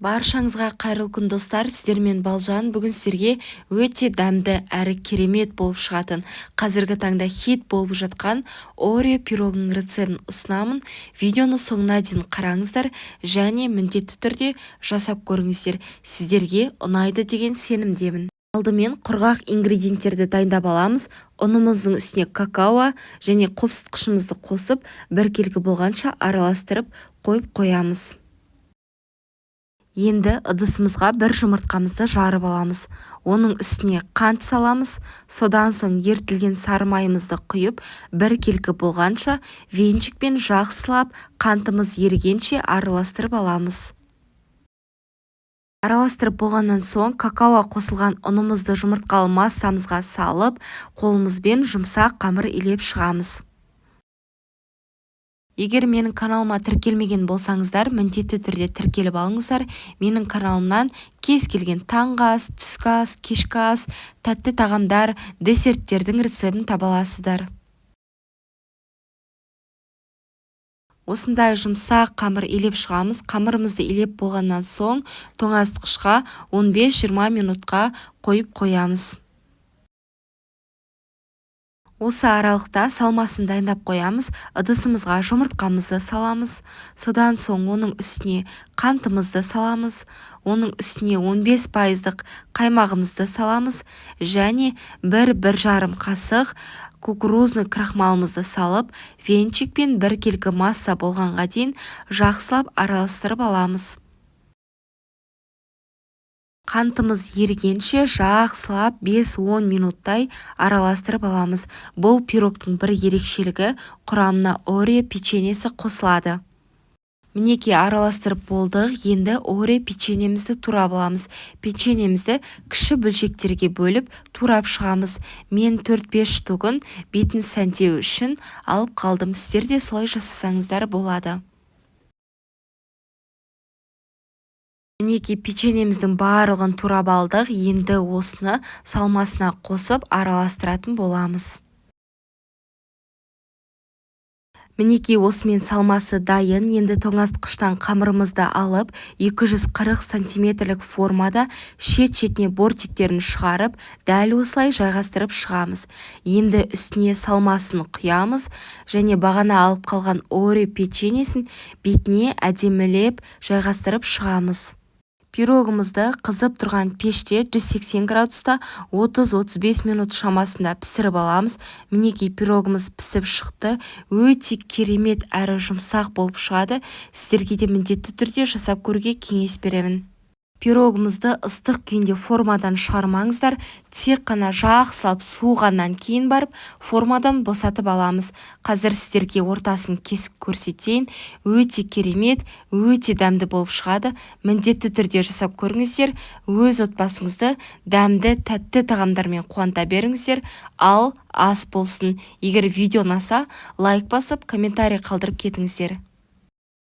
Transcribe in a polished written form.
Баршаңызға қайырлы күн достар, сіздермен Балжан. Бүгін сіздерге өте дәмді әрі керемет болып шығатын, қазіргі таңда хит болып жатқан Орео пирогының рецептін ұсынамын. Видеоны соңына дейін қараңыздар және міндетті түрде жасап көріңіздер. Сіздерге ұнайды деген сенімдемін. Алдымен құрғақ ингредиенттерді дайындап аламыз. Ұнымыздың үстіне какао және қопсытқышымызды қосып, біркелкі болғанша араластырып қойып-қоямыз. Енді ыдысымызға бір жұмыртқамызды жарып аламыз. Оның үстіне қант саламыз. Содан соң ертілген сары майымызды құйып, біркелкі болғанша венчикпен жақсылап қантымыз ерігенше араластырып аламыз. Араластырып болғаннан соң какао қосылған ұнымызды жұмыртқалы массамызға салып, қолымызбен жұмсақ қамыр илеп шығамыз. Егер менің каналыма тіркелмеген болсаңыздар, міндетті түрде тіркеліп алыңыздар. Менің каналымнан кез келген таңғы ас, түскі ас, кешкі ас, тәтті тағамдар, десерттердің рецептін таба аласыздар. Осындай жұмсақ қамыр илеп шығамыз. Қамырымызды илеп болғаннан соң тоңазытқышқа 15-20 минутқа қойып қоямыз. Осы аралықта салмасын дайындап қоямыз. Ыдысымызға жұмыртқамызды саламыз. Содан соң оның үстіне қантымызды саламыз. Оның үстіне 15% қаймағымызды саламыз және 1-1,5 қасық кукурузный крахмалымызды салып, венчикпен біркелкі масса болғанға дейін жақсылап араластырып аламыз. Қантымыз ерігенше жақсылап 5-10 минуттай араластырып аламыз. Бұл пирогтың бір ерекшелігі, құрамына Орео печеньесі қосылады. Мінекей араластырып болдық. Енді Орео печеньемізді турап аламыз. Печеньемізді кіші бөлшектерге бөліп турап шығамыз. Мен 4-5 штугын бетін сәндеу үшін алып қалдым. Сіздер де солай жасасаңыздар болады. Мінекей печеньеміздің барлығын турап алдық. Енді осыны салмасына қосып араластыратын боламыз. Мінекей осымен салмасы дайын. Енді тоңазытқыштан қамырымызды алып, 240 сантиметрлік формада шет-шетіне бортиктерін шығарып, дәл осылай жайғастырып шығамыз. Енді үстіне салмасын құямыз және бағана алып қалған Орео печеньесін бетіне әдемілеп жайғастырып шығамыз. Пирогымызды қызып тұрған пеште 180 градуста 30-35 минут шамасында пісіріп аламыз. Мінекей пирогымыз пісіп шықты. Өте керемет әрі жұмсақ болып шығады. Сіздерге де міндетті түрде жасап көруге кеңес беремін. Пирогымызды ыстық күйінде формадан шығармаңыздар. Тек қана жақсылап суығаннан кейін барып формадан босатып аламыз. Қазір сіздерге ортасын кесіп көрсетейін. Өте керемет, өте дәмді болып шығады. Міндетті түрде жасап көріңіздер. Өз отбасыңызды дәмді, тәтті тағамдармен қуанта беріңіздер. Ал ас болсын. Егер видео ұнаса, лайк басып, комментарий қалдырып кетіңіздер.